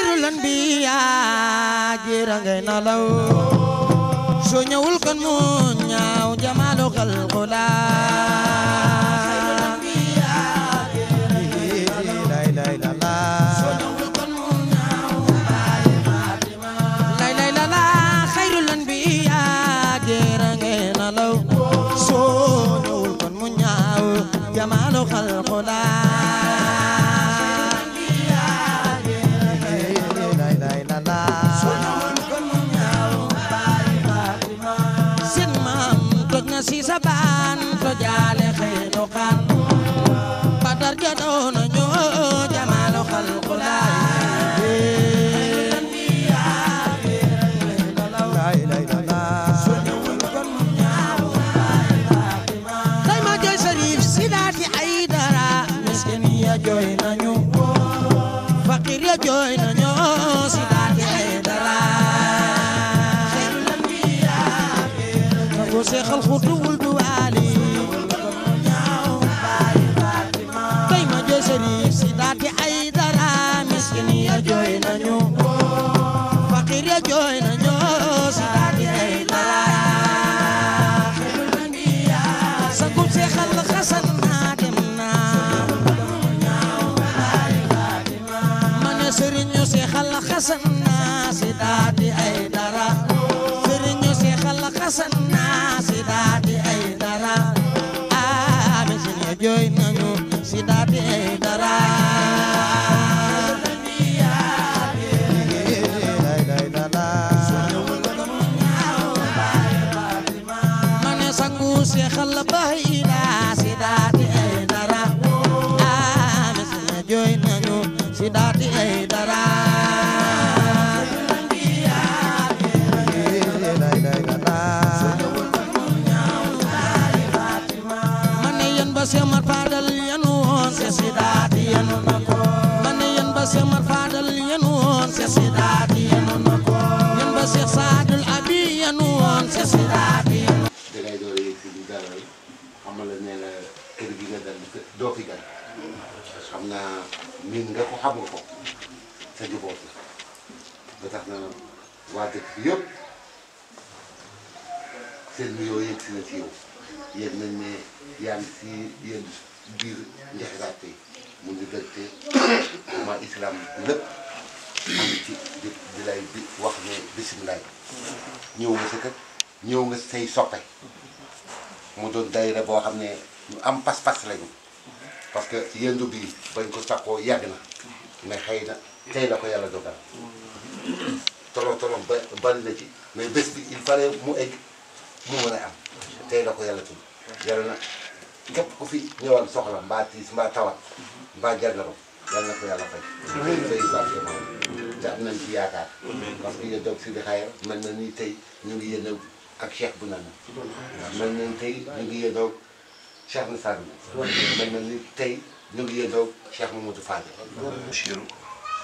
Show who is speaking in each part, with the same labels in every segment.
Speaker 1: xayrul anbiyaa jira ngay nalaw soo ñëwul kon mu ñaaw jamaalu xalqula جمال خلق لا سن مام تجنا سي سبان تجالي خيلو خان بدر جدون نيو جمال خلق لا joy nañu fakir ya joy nañu si daati ay dara khairul anbiya ko seexal xutuwul du ali tay ma joy sharif si daati ay dara miskin ya joy nañu fakir ya joy nañu si daati ay dara khairul anbiya sa ko seexal xasan Serigne Seexal Xasan si daati ay dara Serigne Seexal Xasan si daati ay dara miskin ya jooy nañu si daati ay dara mane sangu Seexal Bahira si daati ay dara miskin ya jooy nañu si daati ay dara mane yen ba semar fadal yanu woon se si daati yanu nako mane yen ba semar fadal yanu woon se si daati yanu nako yen ba Seex Saadul Abi yanu woon se si daati
Speaker 2: dangay door a yegg si di dalal xamal la ne la kër gi nga dal doo fi gan xam naa miin nga ko xam nga ko sa njaboot la ba tax na waa dëkk bi yëpp seen nuyoo yegg si na ci yow yéeg nañ ne yaa ngi si yéen biir Njaxiraat tey mu ngi dëgte ma islam lépp am ci di lay wax ne bisimilah ñëw nga sa kër ñëw nga say soppe mu doon daayira boo xam ne ñu am pas-pas lañu parce que yendu bi bañ ko saxoo yàgg na mais xëy na tey la ko yàlla dogal tolom bari na ci mais bés bi il fallait mu egg mu mën a am tey la ko yàlla tudd yàlla na képp ku fi ñëwal soxla mbaa tiis mbaa tawat mbaa jàngoro yàlla na ko yàlla fay fay barke moom te am nañ ci yaakaar parce que yéen doog si di xayra mel na ni tey ñu ngi yéen ak Cheikh bu nana mel na ni tey ñu ngi yéen doog Cheikh na Sadou mel na ni tey ñu ngi yéen doog Cheikh Mamadou Fadel
Speaker 3: Chirou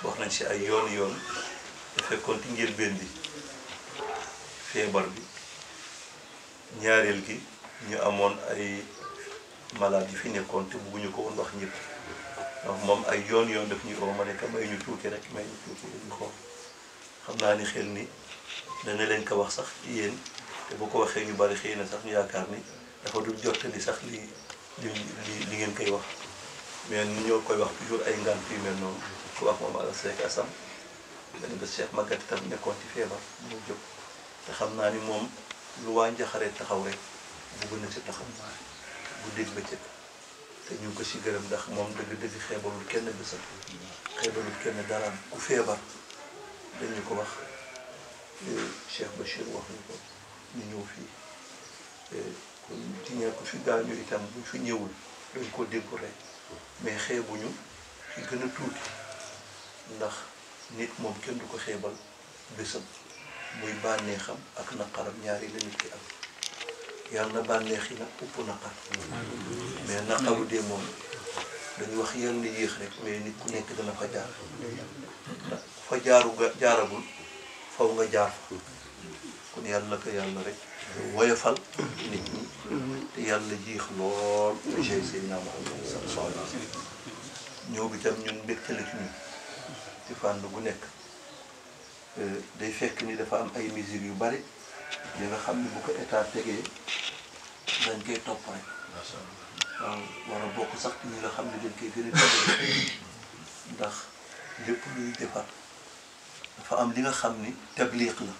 Speaker 3: wax nañ si ay yoon te fekkoon ci njëlbéen bi feebar bi ñaareel gi ñu amoon ay malade yi fi nekkoon te bëgguñu ko woon wax ñëpp donc moom ay yoon daf ñuy oo ma ne ka may ñu tuuti rek may ñu tuuti ñu xool xam naa ni xel ni dana leen ko wax sax ci yéen te bu ko waxee ñu bari xëy na sax ñu yaakaar ni dafa dul jottali sax li ngeen koy wax mais ni ñoo koy wax toujours ay ngant yu mel noonu ku wax moom ala Seck Assam benn bés Cheikh Maguette tam nekkoon ci feebar mu jóg te xam naa ni moom lu waa Njaxare taxaw rek bugg na ci taxaw bu dégg ba cëkk te ñu ko si gërëm ndax moom dëgg-dëgg xeebalul kenn bésam xeebalul kenn daraam ku feebar dañu ko wax Cheikh Bachir wax ñu ko ñu ñëw fii kon ci ñàkk fi gaañu itam buñ fi ñëwul dañ ko déggu rek mais xeebuñu fi gën a tuuti ndax nit moom kenn du ko xeebal bésam muy bànneexam ak naqaram ñaari la nit ki am yàlla na bànneex yi nag upp naqar mais naqaru dee moom dañu wax yal na yéex rek mais nit ku nekk dana fa jaar ndax fa jaaragul faw nga jaar fa kon yàlla na ko yàlla rek woyofal nit ñi te yàlla jiix lool monsieur Seydina Muhammad sallallahu alayhi wa sallam ñëw bi tam ñun mbégte la ci ñun ci fànn gu nekk day fekk ni dafa am ay mesures yu bari yi nga xam ne bu ko état tegee dañ koy topp rek waaw war a bokk sax ñi nga xam ne dañ koy gën a tëddee ndax lépp luy defar dafa am li nga xam ni tabliq la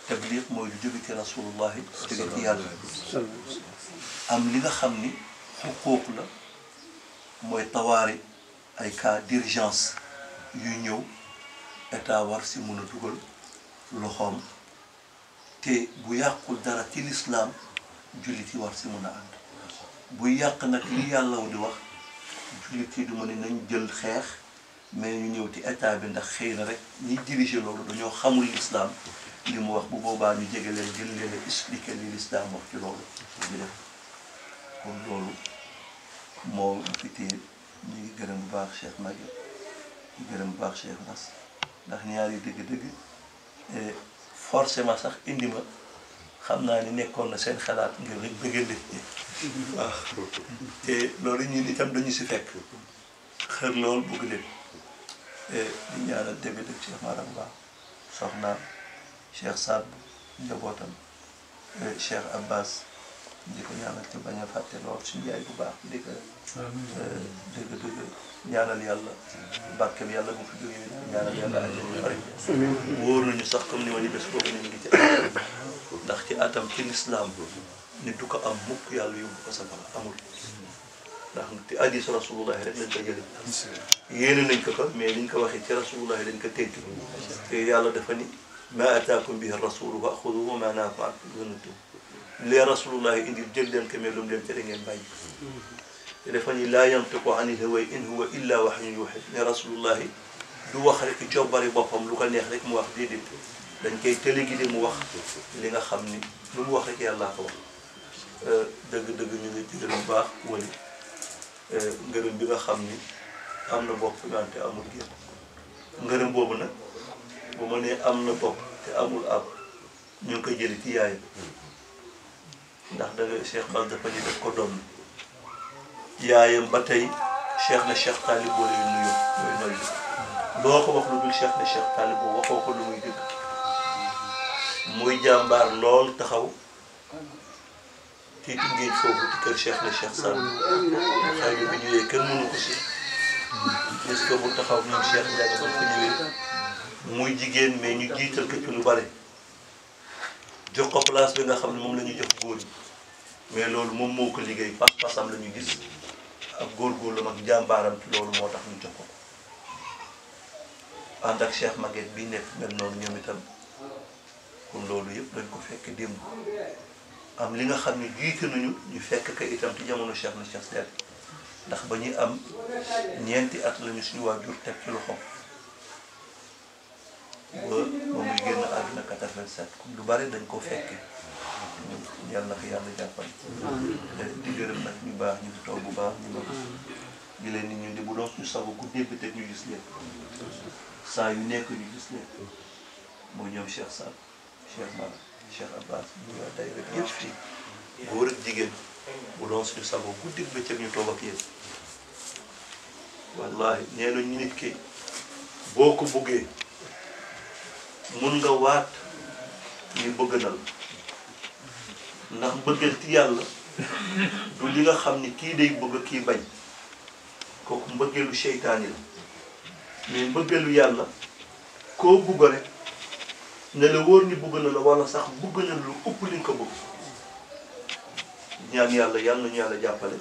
Speaker 3: tabliq mooy lu jóge ci rasulullahi jóge ci yàlla am li nga xam ni xuquuq la mooy tawaari ay cas d'urgence yu ñëw état war si mun a dugal loxoom te bu yàqul dara ci lislaam jullit yi war si mun a ànd bu yàq nag li yàlla di wax jullit yi du ma ne nañ jël xeex mais ñu ñëw ci état bi ndax xëy na rek ñiy diriger loolu dañoo xamul lislaam li mu wax bu boobaa ñu jege leen jël leen a expliquer li lislaam wax ci loolu ñu def kon loolu moo fi téye ñu ngi gërëm bu baax Cheikh Maguette ñu gërëm bu baax Cheikh Bass ndax ñaari dëgg-dëgg forcément sax indi ma xam naa ni nekkoon na seen xalaat ngir rek bëggal nit ñi waaw te loolu ñun itam dañu si fekk xër loolu bëgg leen di ñaanal dëgg-dëgg Cheikh Maram Ba soxnaam Cheikh Saad njabootam Cheikh Abbas di ko ñaanal te bañ a fàtte lool suñu yaay bu baax di ko dëgg-dëgg ñaanal yàlla barke bi yàlla bu fi jógee ñaanal yàlla àjjana yu bari wóor nañu sax comme ni ma ni bés boobu ni ngi ci atam ndax ci atam ci lislaam nit du ko am mukk yàlla yóbbu ko safara amul ndax te hadiis rasulullahi rek lañ ko jëlee yéene nañ ko mais liñ ko waxee ci rasulullahi dañ ko tënk te yàlla dafa ni ma ataakum bihi rasulu fa xuduhu wa ma nahaakum anhu lee rasulullahi indi jël leen ko mais lu mu leen tere ngeen bàyyi te dafa ni laa yantiqu anil hawaa in huwa illa wahyun yuuhaa ne rasulullahi du wax rek coobari boppam lu ko neex rek mu wax déedéet dañ koy téléguidé mu wax li nga xam ni lu mu wax rek yàllaa ko wax dëgg-dëgg ñu ngi ci gërëm baax wali ngërëm bi nga xam ni am na bopp wante amul génn ngërëm boobu nag bu ma nee am na bopp te amul ab ñu ngi koy jëli ci yaayam ndax da nga Cheikh Bass dafa ni def ko doon yaayam ba tey Cheikh na Cheikh Talib boole yu nuyu mooy noyyi loo ko wax lu dul Cheikh na Cheikh Talib boo waxoo ko lu muy dëgg muy jàmbaar lool taxaw ci Tëngéej foofu ci kër Cheikh na Cheikh Sall xëy na bi ñëwee kenn mënu ko si est-ce que bu taxaw ñoom Cheikh Ndiaye ba fa ñëwee muy jigéen mais ñu jiital ko ci lu bare jox ko place bi nga xam ne moom la ñuy jox góor ñi mais loolu moom moo ko liggéey pas-pasam la ñu gis ak góorgóorlu ak jàmbaaram ci loolu moo tax ñu jox ko ànd ak Cheikh Maguette bi nekk mel noonu ñoom itam kon loolu yëpp dañ ko fekk démb am li nga xam ne jiite nañu ñu fekk ko itam ci jamono Cheikh na Cheikh Sall ndax ba ñuy am ñeenti at lañu suñu waajur teg ci loxo ba muy génn àdduna 87 lu bari dañ ko fekke yàlla na ko yàlla jàppal di gërëm nag ñu baax ñu toog bu baax ñu bëgg di leen ni ñun di bu doon ñu sago ku dégg teg ñu gis leen saa yu nekk ñu gis leen mooy ñoom Cheikh Sall Cheikh Mara Cheikh Abbas ñu waa day rek yëpp fii góor ak jigéen bu doon suñu sago guddi bëccëg ñu toog ak yéen wallahi nee na ñu nit ki boo ko buggee mun nga waat ni bëgg na la ndax bëggal ci yàlla du li nga xam ni kii day bëgg kii bañ kooku mbëggeelu seytaani la mais mbëggeelu yàlla koo bugg rek ne la wóor ni bëgg na la wala sax bëgg na lu ëpp li nga ko bëgg ñaan yàlla yàlla nañu yàlla jàppale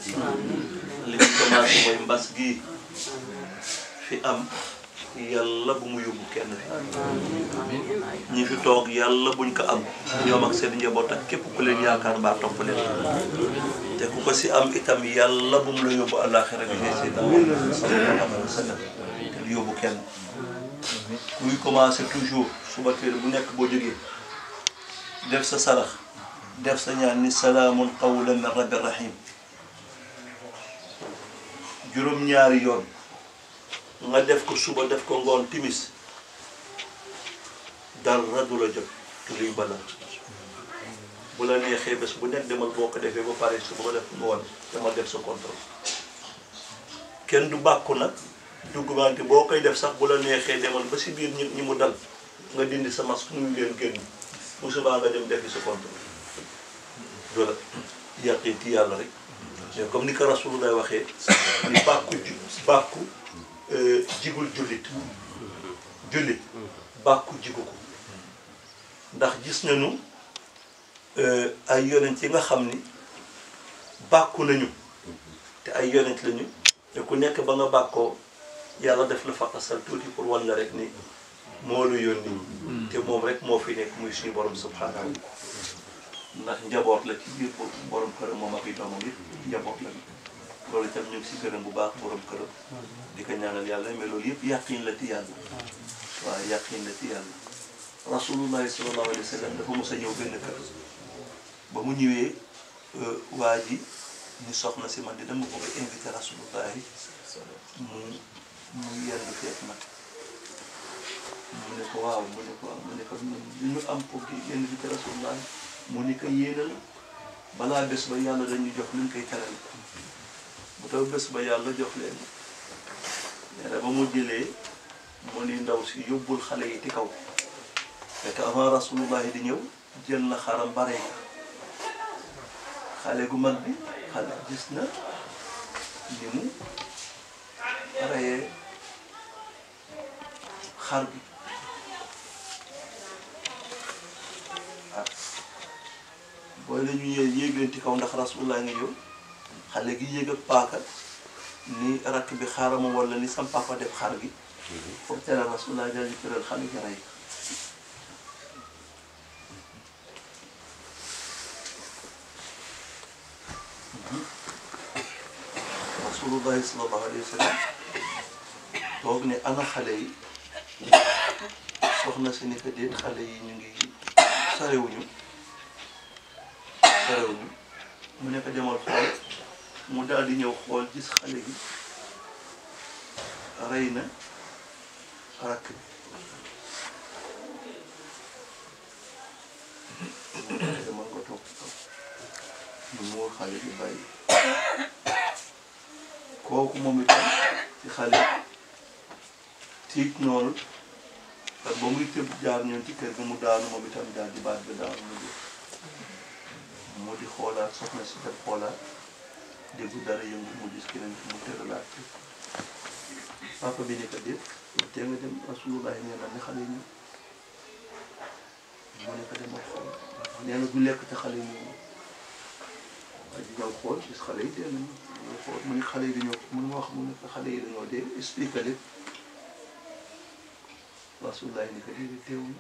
Speaker 3: li ñu commencé mooy mbas gii fi am yàlla bu mu yóbbu kenn fi ñi fi toog yàlla buñ ko am ñoom ak seen njaboot ak képp ku leen yaakaar baa topp leen te ku ko si am itam yàlla bu mu la yóbbu àllaaxira bi ne si sallallahu alayhi wa sallam te du yóbbu kenn kuy commencé toujours suba teel bu nekk boo jógee def sa sarax def sa ñaan ni salaamun qawlan min rabbir rahim juróom-ñaari yoon nga def ko suba def ko ngoon timis dara du la jot te luy balaa bu la neexee bés bu nekk demal boo ko defee ba pare suba nga def ngoon demal def sa contrôle kenn du bàkku nag duggante boo koy def sax bu la neexee demal ba si biir ñi mu dal nga dindi sa masque nuyu leen génn bu subaa nga dem defi sa compte doola yàqin ci yàlla rek mais comme ni ko Rasulullah waxee ni bàkku jigul jullit bàkku jigu ko ndax gis nañu ay yonent yi nga xam ni bàkku nañu te ay yonent lañu te ku nekk ba nga bàkkoo yàlla def la faqasal tuuti pour wan la rek ni moo la yónni te moom rek moo fi nekk muy suñu borom subhanahu ndax njaboot la ci biir borom këram moom ak i doomam it njaboot la loolu itam ñu ngi si gërëm bu baax borom këram di ko ñaanal yàlla mais loolu yëpp yàqin la ci yàlla waaw yàqin la ci yàlla rasulullahi sallallahu alayhi wa sallam dafa mos a ñëw benn kër ba mu ñëwee waa ji ñu soxna si man di dama ko invité rasulullahi mu yendu feet nag mu ne ko waaw mu ne ko li ñu am pour di invité rasulullahi mu ni ko yéenal balaa bés ba yàlla dañuy jox luñ koy teral bu taw bés ba yàlla jox leen nee na ba mu jëlee mu ni ndaw si yóbbul xale yi ci kaw fekk avant rasulullahi di ñëw jël na xaram bare xale gu mag bi xale gis na ni mu reyee xar bi booy la ñu yéeg leen ci kaw ndax rasulullah nga ñëw xale gi yéeg ak paaka ni rakk bi xaarama wala ni sam papa def xar gi foofu tere rasulullah dal di tëral xale gi rey rasulullahi sallallahu alayhi wa sallam toog ne ana xale yi soxna si ni ko déet xale yi ñu ngi sarewuñu mu nekk demal xool mu daal di ñëw xool gis xale gi rey na rakk bi demal nga toog mu muur xale bi bàyyi kooku moom itam ci xale tiit noonu ak ba muy tëb jaar ñoom ci kër gi mu daanu moom itam daal di baat ba daanu mu di xoolaat soxna si def xoolaat déggu dara yëngu mu gis keneen mu tëralaat papa bi nekk déet te nga dem rasulullah nee na ne xale yi ñëw mu nekk dem ak xool nee na du lekk te xale yi ñëw waa ji ñëw xool gis xale yi dee nañu xool mu ne xale yi dañoo mun ma wax mu ne xale yi dañoo dee expliqué lépp rasulullah ni ko déedéet teewul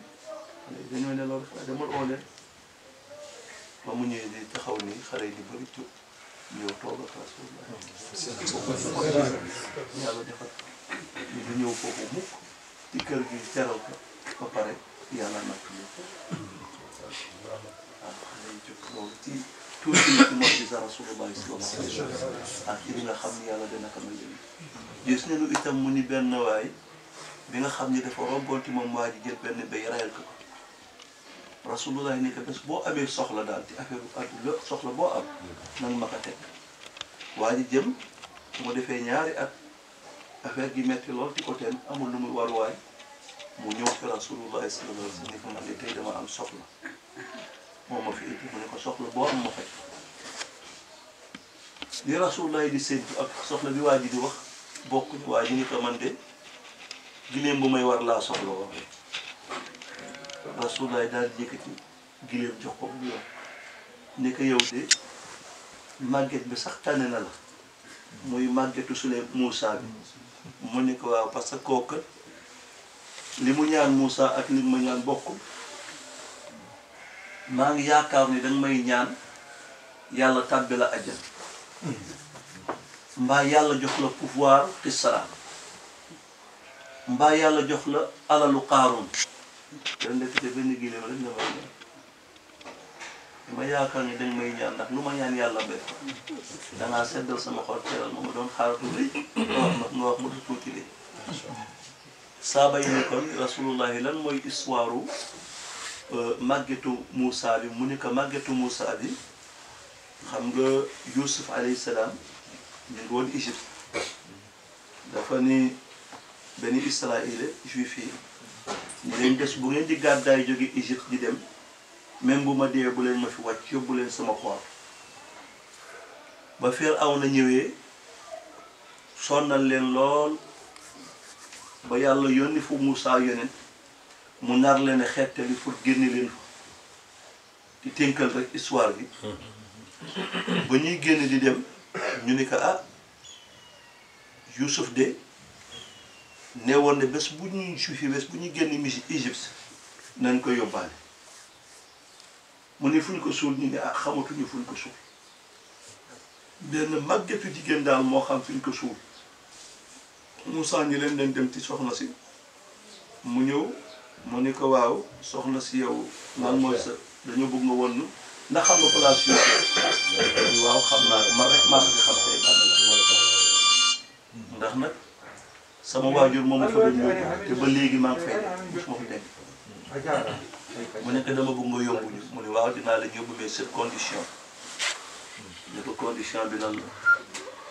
Speaker 3: xale yi dañoo ne loolu xale demal oo leen ba mu ñëwee di taxaw nii xale yi di bëri jóg ñëw toog ak rasulullah yàlla defal ñu du ñëw foofu mukk ci kër gi teral ko ba pare yàlla nakk lépp waaw xale yi jóg loolu ci tuuti ci mojisa rasulullah sallallahu alayhi wa sallam ak ci li nga xam ni yàlla dina ko may gis nañu itam mu ni benn waay bi nga xam ni dafa romboonti moom waa ji jël benn béy rayal ko rasulullah ni ko bés boo amee soxla daal ci affaire àdduna soxla boo am nanga ma ko teg waa ji jëm mu defee ñaari at affaire gi metti lool ci côté amul lu muy waruwaay mu ñëw fi rasulullah sallallahu alayhi wa sallam ni ko man de tey dama am soxla moom ma fi indi mu ne ko soxla boo am ma fekk li rasulullah di séntu ak soxla bi waa ji di wax bokkuñu waa ji ni ko man de gileem bu may war laa soxla wax rasulullah daal di yëkkati gileem jox ko bu yoon ne ko yow de màgget bi sax tànne na la muy màggetu Sule Moussa bi mu ne ko waaw parce que kooku li mu ñaan Moussa ak li mu ma ñaan bokkul maa ngi yaakaar ni danga may ñaan yàlla tàbbi la àjjana mbaa yàlla jox la pouvoir Kisra mbaa yàlla jox la alalu Qaaruun yow ndekete benn gileem rek nga may ñaan ma yaakaar ni danga may ñaan ndax lu ma ñaan yàlla béy dangaa seddal sama xol teeral ma doon xaaratu rëy nga wax ma du tuuti de saaba yi ne kon rasulullahi lan mooy histoire màggetu Moussa bi mu ne ko màggetu Moussa bi xam nga Youssouf alayhi salaam ñu ngi woon Égypte dafa ni benn Israël juif yi mu leen des bu ngeen di gàddaay jóge Égypte di dem même bu ma dee bu leen ma fi wàcc yóbbu leen sama koor ba Firawna ñëwee sonnal leen lool ba yàlla yónni fu Muusaa yonent mu nar leen a xettali pour génne leen fa di tënkal rek histoire bi ba ñuy génn di dem ñu ni ko ah Youssouf de ne woon ne bés bu ñuy suufi bés bu ñuy génn Égypte nañ ko yóbbaale mu ne fu ñu ko suul ñu ne ah xamatuñu fu ñu ko suul benn màggetu jigéen daal moo xam fi ñu ko suul Moussa ñi leen dañ dem ci soxna si mu ñëw mu ni ko waaw soxna si yow lan mooy sa dañoo bëgg nga woon ndax xam nga place yu waaw xam naa ko man rek maa ko xam tey ndax nag sama waajur moom fa doon ñëw te ba léegi maa ngi fay mosuma fi dem mu nekk dama bëgg nga yóbbu ñu mu ne waaw dinaa la yóbbu mais cette condition ne ko condition bi lan la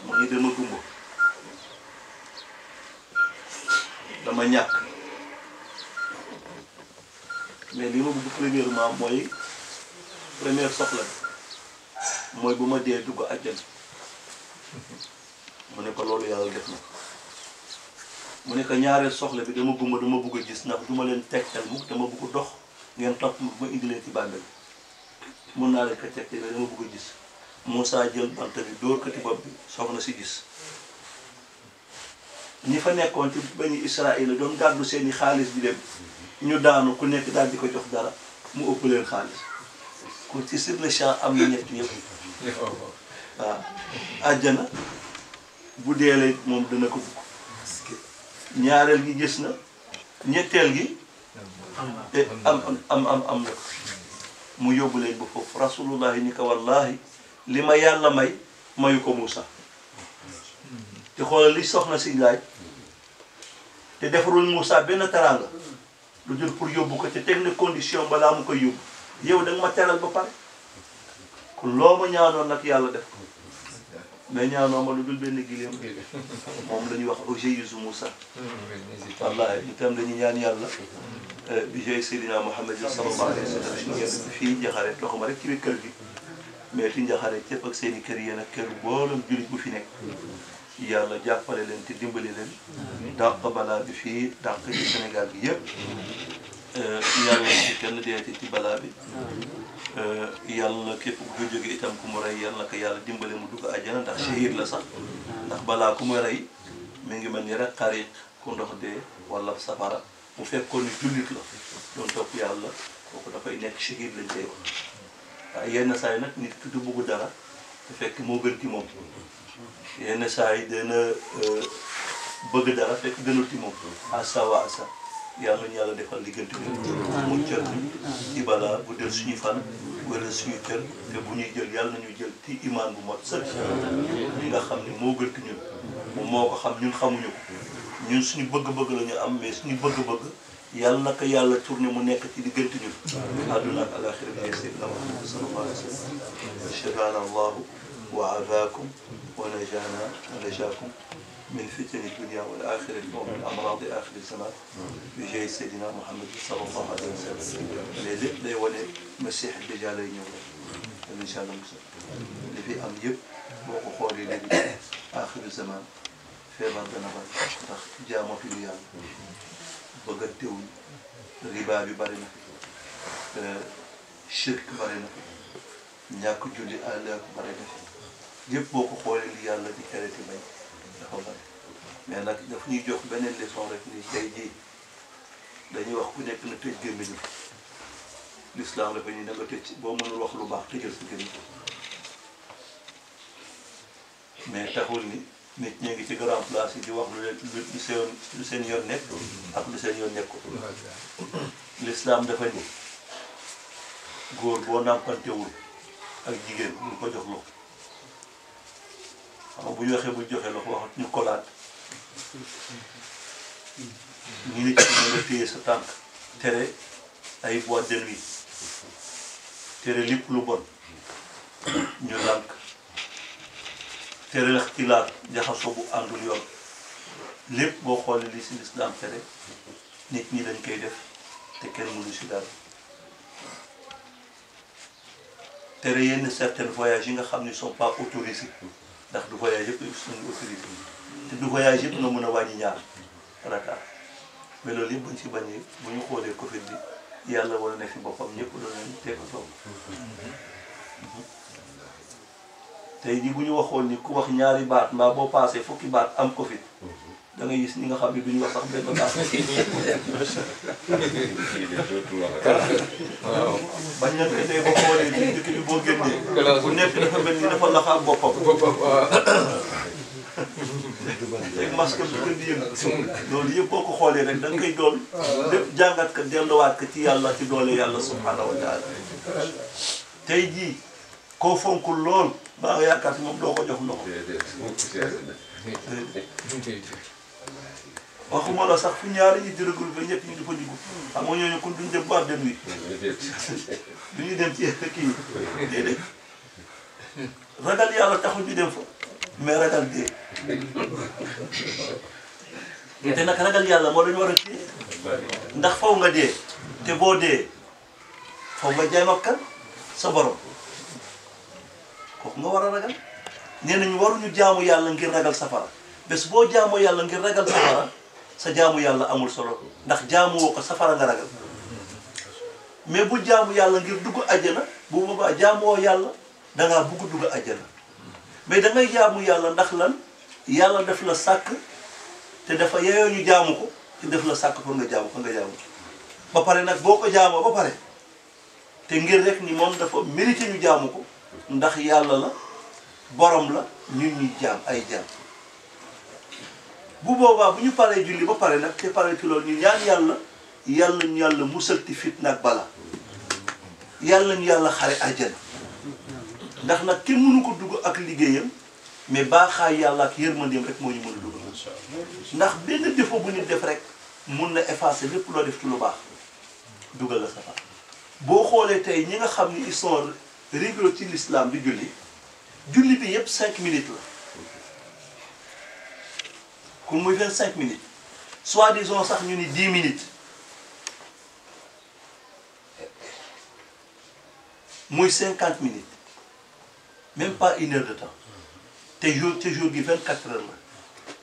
Speaker 3: mu ni dama gumba dama ñàkk mais li ma bëgg premièrement mooy première soxla mooy bu ma dee dugg àjjana mu ne ko loolu yàlla def na mu ne ko ñaareel soxla bi dama gumba dama bëgg a gis ndax du ma leen tegtal mukk dama bëgg dox ngeen topp ma indi leen ci bàmmeel mun naa leen ko tegtal mais dama bëgg a gis Moussa jël bant bi dóor ko ci bopp bi soxna si gis ñi fa nekkoon ci bani Israël doon gàddu seeni xaalis di dem ñu daanu ku nekk daal di ko jox dara mu ëpp leen xaalis ku ci sur le champ am na ñett yëpp waaw àjjana bu deelee moom dana ko bugg ñaareel gi gis na ñetteel gi am na mu yóbbu leen ba foofu rasulullahi ni ko wallahi li ma yàlla may mayu ko Moussa te xoolal li soxna si laaj te defarul Moussa benn teraanga lu jël pour yóbbu ko te teg na condition balaa mu koy yóbbu yow da nga ma teral ba pare kon loo ma ñaanoon nag yàlla def ko mais ñaanoo ma lu dul benn gileem moom la ñuy wax Ojeyisu Moussa wallahi itam dañuy ñaan yàlla bi jey Seydina Muhammad sallallahu alayhi wa sallam ngeen fii Njaxare doxuma rek ci biir kër gi mais fi Njaxare cëpp ak seen i kër yéen ak kër boolam jullit bu fi nekk yàlla jàppale leen te dimbali leen dàq balaa bi fii dàq ci Sénégal bi yëpp yàlla ci kenn deeti ci balaa bi yàlla képp ku jóge itam ku mu rey yàlla ko yàlla dimbali mu dugg àjjana ndax shahid la sax ndax balaa ku mu rey mi ngi mel ni rek xarit ku ndox dee wala safara bu fekkoon ni jullit la doon topp yàlla kooku dafay nekk shahid lañ koy wax waaye yenn saa yi nag nit ki du bugg dara te fekk moo gën ci moom yenn saa yi dana bëgg dara fekk gënul ci moom asa wa asa yàlla ñu yàlla defal li gën ci ñun mu cër ci balaa bu del suñu fan wala suñu cër te bu ñuy jël yàlla nañu jël ci imaan bu mot sëkk li nga xam ne moo gën ci ñun moom moo ko xam ñun xamuñu ko ñun suñu bëgg-bëgg la ñu am mais suñu bëgg-bëgg yàlla na ko yàlla tourné mu nekk ci diggante ñun àdduna ak alaxira bi sayyidina Muhammad sallallahu alayhi wa sallam shafana allahu wa afaakum wa najana wa najakum min fitani dunia wal axirati wa min amradi axiri zaman bi jey sayyidina Muhammad sallallahu alayhi wa sallam mais lépp day wane Masiix déjà lay ñëw rek incha allah li fi am yëpp boo ko xoolee léegi axiri zaman feebar dana bari ndax jaamoo fi lu yàlla bëgg a teewul riba bi bari na fi shirk bari na fi ñàkk julli àllak bari na fi yëpp boo ko xoolee li yàlla di tere ci bañ dafa bari mais nag daf ñuy jox beneen leçon rek ni tey jii dañuy wax ku nekk na tëj gémmiñu l'islam dafa ñu da nga tëj boo mënul wax lu baax tëjal sa gémmiñ mais taxul ni nit ñi ngi ci grand place yi di wax lu seen yoon nekk ak lu seen yoon nekkul l'islam dafa ni góor boo nàmpantewul ak jigéen ñu ko jox loxo xam nga bu ñu waxee bu joxe loxo wax ñu kolaat ñu nit ñi nga téye sa tànk tere ay boîte de nuit tere lépp lu bon ñu lànk tere ixtilaat jaxasoo bu àndul yoon lépp boo xoolee li si lislaam tere nit ñi dañ koy def te kenn mënu si dara tere yenn certains voyages yi nga xam ne sont pas autorisés ndax du voyage yëpp suñu autorisé te du voyage yëpp nga mën a wàññi ñaar rakaat mais loolu yëpp buñ si bañee bu ñu xoolee Covid bi yàlla wala ne fi boppam ñëpp doon nañ teekatoo tey jii bu ñu waxoon ni ku wax ñaari baat mbaa boo paasee fukki baat am Covid da ngay gis ñi nga xam ne duñu wax sax benn baat bañ nañ ko tey ba xoolee ci dëkk bi boo génnee bu nekk dafa mel ni dafa laxaat boppam léegi masque bi gën di yëngu loolu yëpp boo ko xoolee rek da nga koy doon lépp jàngat ko delluwaat ko ci yàlla ci doole yàlla subhanahu wa taala tey jii koo fonkul lool baa nga yaakaar si moom doo ko jox loxo waxuma la sax fu ñaari ñi di regroupé ñëpp ñu di fa dugg xam nga ñooñu kon duñ dem boîte de nuit duñu dem ci kii déedéet ragal yàlla taxul ñu dem fa mais ragal dee te nag ragal yàlla moo lañu war a téye ndax faw nga dee te boo dee faw nga jaay makkan sa borom kooku nga war a ragal nee nañu waruñu jaamu yàlla ngir ragal safara bés boo jaamoo yàlla ngir ragal safara sa jaamu yàlla amul solo ndax jaamu woo ko safara nga ragal mais bu jaamu yàlla ngir dugg àjjana bu boobaa jaamoo yàlla dangaa bugg dugg àjjana mais da ngay jaamu yàlla ndax lan yàlla daf la sàkk te dafa yeyoo ñu jaamu ko te daf la sàkk pour nga jaamu ko nga jaamu ba pare nag boo ko jaamoo ba pare te ngir rek ni moom dafa mérité ñu jaamu ko ndax yàlla la borom la ñun ñuy jaam ay jaam bu boobaa bu ñu paree julli ba pare nag te pare ci loolu ñu ñaan yàlla ñu yàlla musal ci fitna ak bala yàlla ñu yàlla xare àjjana ndax nag kenn mënu ko dugg ak liggéeyam mais baaxaay yàlla ak yërmandeem rek moo ñu mën a dugg ndax benn défaut bu nit def rek mun na effacer lépp loo def ci lu baax dugal la safara boo xoolee tey ñi nga xam ni ils sont rigoureux ci l'islam di julli bi yëpp 5 minutes la kon muy 25 minutes soit disons sax ñu ni 10 minutes muy 50 minutes même pas 1 heure de temps te jour gi 24 heures la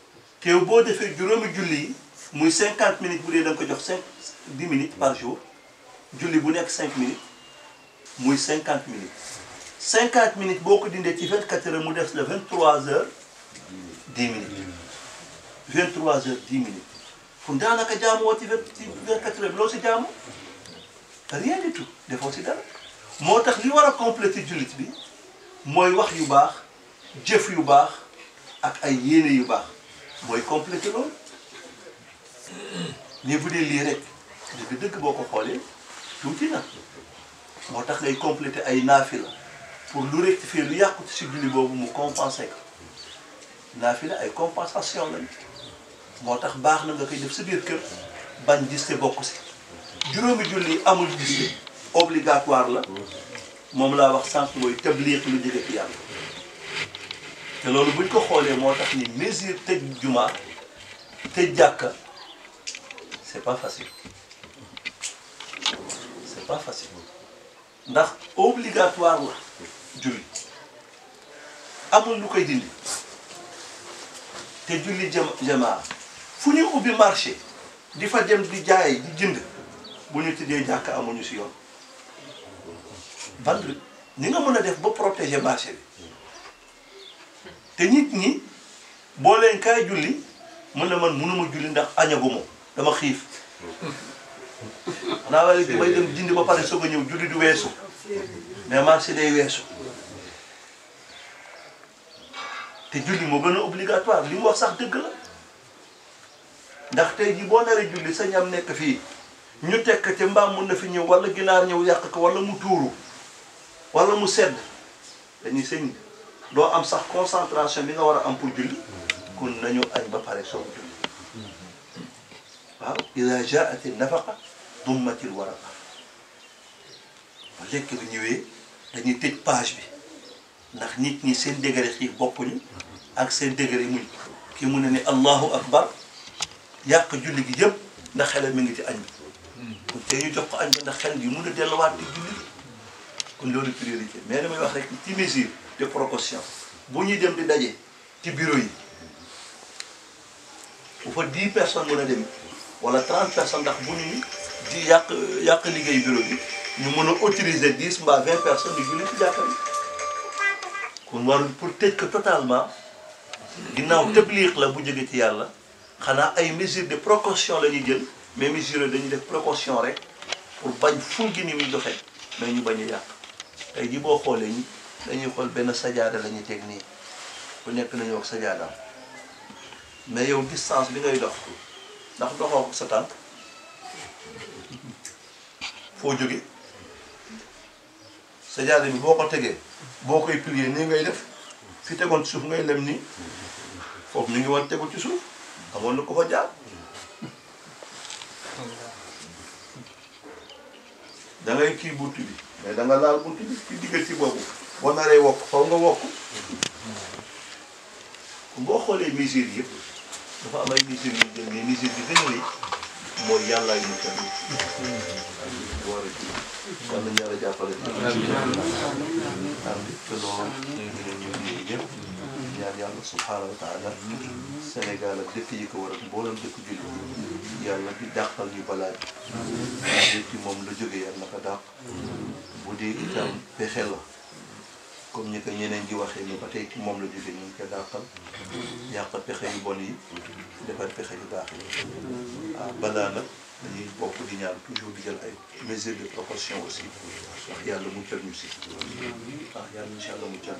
Speaker 3: te boo defee juróomi julli yi muy 50 minutes bu dee da nga ko jox 10 minutes par jour julli bu nekk 5 minutes muy 50 minutes 50 minutes boo ko dindee ci 24 heures mu def la 23 heures 10 minutes 23 heures 10 minutes fu daanaka jaamu woo ci 24 heures loo si jaamu rien du tout defoo si dara moo tax li war a compléter jullit bi mooy wax yu baax jëf yu baax ak ay yéene yu baax mooy compléter loolu mais bu dee lii rek dëgg boo ko xoolee tuuti na moo tax ngay compléter ay naafila pour lu rectifier lu yàqu ci julli boobu mu compenser ko naafila ay compensation lañ moo tax baax na nga koy def sa biir kër bañ gis te bokk si juróomi julli amul gis te obligatoire la moom laa wax sànq mooy tabliq lu jóge ci yàlla te loolu buñ ko xoolee moo tax ni mesure tëj juma tëj jàkka c'est pas facile c'est pas facile ndax obligatoire la julli amul lu koy dindi te julli jamaa fu ñu ubbi marché di fa dem di jaay di jënd bu ñu tëddee jàkk amuñu si yoon vendredi ni nga mën a def ba protéger marché bi te nit ñi boo leen kaay julli mën na man mënuma julli ndax añaguma dama xiif xanaa waaye damay dem jënd ba pare soog a ñëw julli du weesu mais marché day weesu te julli moo gën a obligatoire li mu wax sax dëgg la ndax tey jii boo naree julli sa ñam nekk fii ñu tekk te mbaam mën na fi ñëw wala ginaar ñëw yàq ko wala mu tuuru wala mu sedd dañuy sëñ doo am sax concentration bi nga war a am pour julli kon nañu añ ba pare soog julli waaw ida jaati nafaqa dummatil waraqa ba lekk bi ñëwee dañuy tëj page bi ndax nit ñi seen degré xiif bokkuñu ak seen degré muñ ki mu ne ni allahu akbar yàq julli gi yëpp ndax xelam mi ngi ci añ bi te ñu jox ko añ ba ndax xel gi mun a delluwaat di julli kon loolu priorité mais damay wax rek ci mesure de précaution bu ñuy dem di daje ci bureau yi bu fa 10 personnes mën a dem wala 30 personnes ndax bu ñu di yàq liggéey bureau bi ñu mën a autoriser 10 mbaa 20 personnes di julli ci jàkka bi kon warul pour tëj ko totalement ginnaaw tabliq la bu jóge ci yàlla xanaa ay mesures de précaution la ñuy jël mais mesures dañuy def précaution rek pour bañ ful gi ni muy doxee mais ñu bañ a yàq tey ji boo xoolee ñi dañuy xool benn sajaada la ñuy teg nii ku nekk nañu wax sajaadaam mais yow distance bi ngay dox ndax doxoo ko sa tànk foo jóge sajaada bi boo ko tegee boo koy plier nii ngay def fi tegoon ci suuf ngay lem nii foofu ni ngi war tegu ci suuf amoon na ko fa jaar da ngay kii bunt bi mais da nga laal bunt bi ci diggal ci boobu boo naree wokk faw nga wokk boo xoolee mesures yëpp dafa am ay mesures yu jël mais mesure bi gën a rëy mooy yàllaay ñu tamit war a ji kon nañu yàlla jàppale am te loolu ñu ñëpp ñaan yàlla subhanahu wa taala Sénégal ak dëkk yi ko war a mboolem dëkk julli yàlla di dàqal ñu balaa bi ci moom la jóge yàlla na ko dàq bu dee itam pexe la comme ni ko ñeneen ji waxee ni ba tey ci moom la jóge ñu ngi koy dàqal yàq pexe yu bon yi defar pexe yu baax yi waaw balaa nag dañuy bokk di ñaan toujours di jël ay mesures de précaution aussi wax yàlla muccal ñu si waaw yàlla incha allah muccal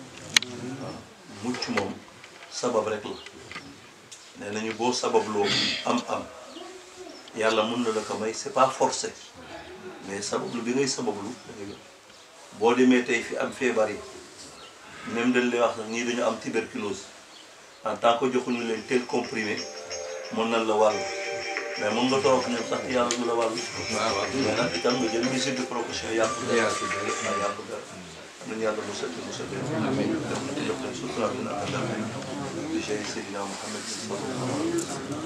Speaker 3: waaw mucc moom sabab rek la nee nañu boo sababloo am yàlla mun na la ko may c'est pas forcé mais sabablu bi ngay sabablu boo demee tey fi am feebar yi même dañ lay wax nag ñii dañu am tuberculose en tant que joxuñu leen tel comprimé mën nañ la wàll mais mën nga toog ñoom sax yàlla du la wàll mais nag itam nga jël mesure de précaution yàqu dara am nañu yàlla musal leen def leen sutura dina ak dara bi Seydina Muhammad sallallahu alayhi wa sallam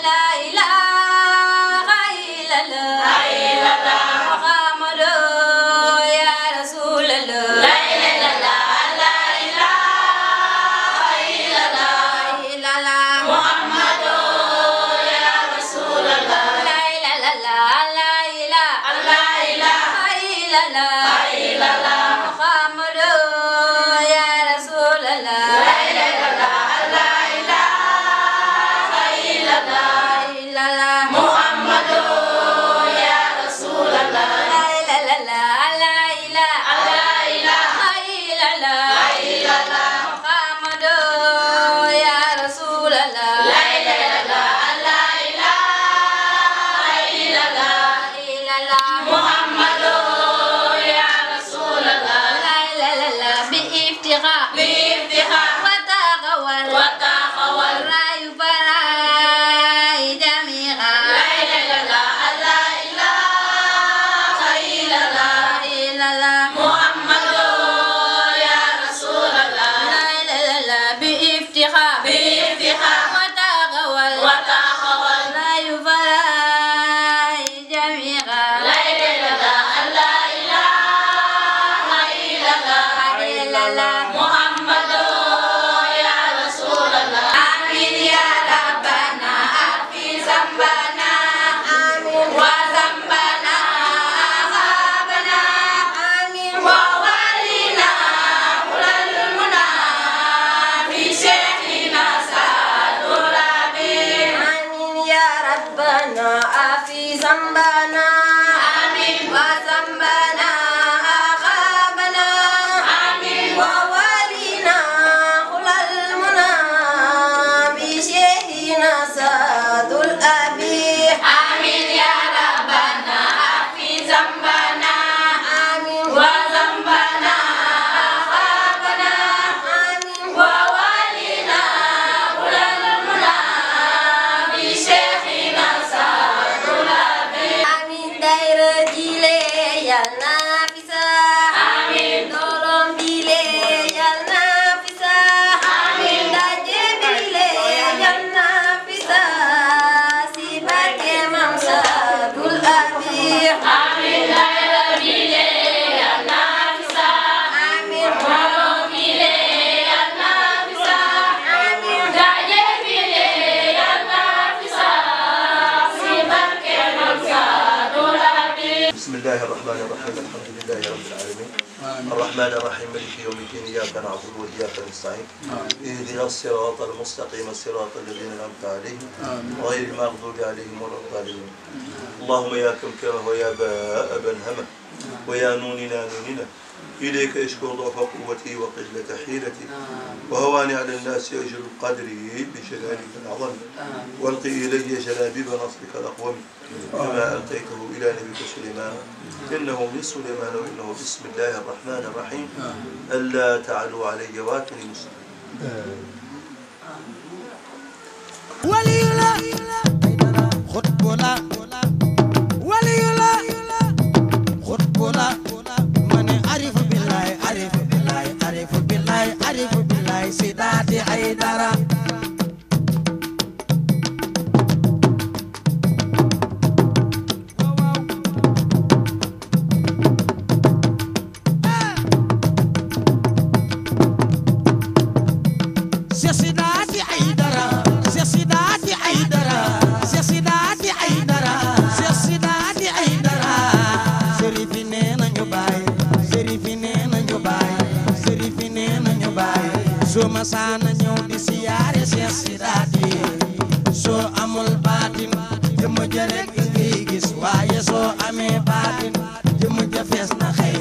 Speaker 4: la ilaha illallah Muhammadu ya Rasulullah la ilaha illallah Muhammadu ya Rasulullah la ilaha illallah Muhammadu ya Rasulullah la ilaha Muhammadu ya Rasulullah la ilaha illallah Muhammadu ya Rasulullah la ilaha illallah Muhammadu ya Rasulullah la ilaha bi iftiqa wa taqawal rayu farai jami'a la ilaha illallah Muhammadu ya Rasulullah la ilaha bi iftiqa wa taqawal rayu farai jami'a la ilaha illallah Muhammadu ya Rasulullah amin ya rabbana afi zambana amin wa zambana ashabana amin wa walina ulal muna bi shaykhina sadul abid amin ya rabbana afi zambana amin wa zambana ashabana amin wa walina ulal muna bi shaykhina sadul abid amin ya rabbana afi zambana amin wa zambana ashabana amin wa walina ulal muna bi shaykhina sadul abid
Speaker 3: بسم الله الرحمن الرحيم الحمد لله رب العالمين الرحمن الرحيم مالك يوم الدين إياك نعبد وإياك نستعين اهدنا الصراط المستقيم الصراط الذين أنعمت عليهم غير المغضوب عليهم ولا الضالين اللهم يا كمكمه ويا باء بنهمه ويا نوننا نوننا إليك أشكو ضعف قوتي وقلة حيلتي وهواني على الناس أجل قدري بجلالك العظيم والقي إلي جلابيب نصرك الأقوم كما ألقيته إلى نبيك سليمان إنه من سليمان وإنه بسم الله الرحمن الرحيم ألا تعلوا علي واتوني مسلمين
Speaker 1: ولي لا خطب لا ولي لا خطب لا من عرف بالله عرف بالله عرف بالله عرف بالله سيداتي حيدرة سيداتي حيدرة سيداتي حيدرة سيداتي حيدرة سيداتي حيدرة سريفينينا نيوباي سريفينينا نيوباي سريفينينا نيوباي سو مسانا نيو دي سياري سيداتي سو امول باتين جم جرek ngay gis waaye soo amee baatin jëm ja fees na xëy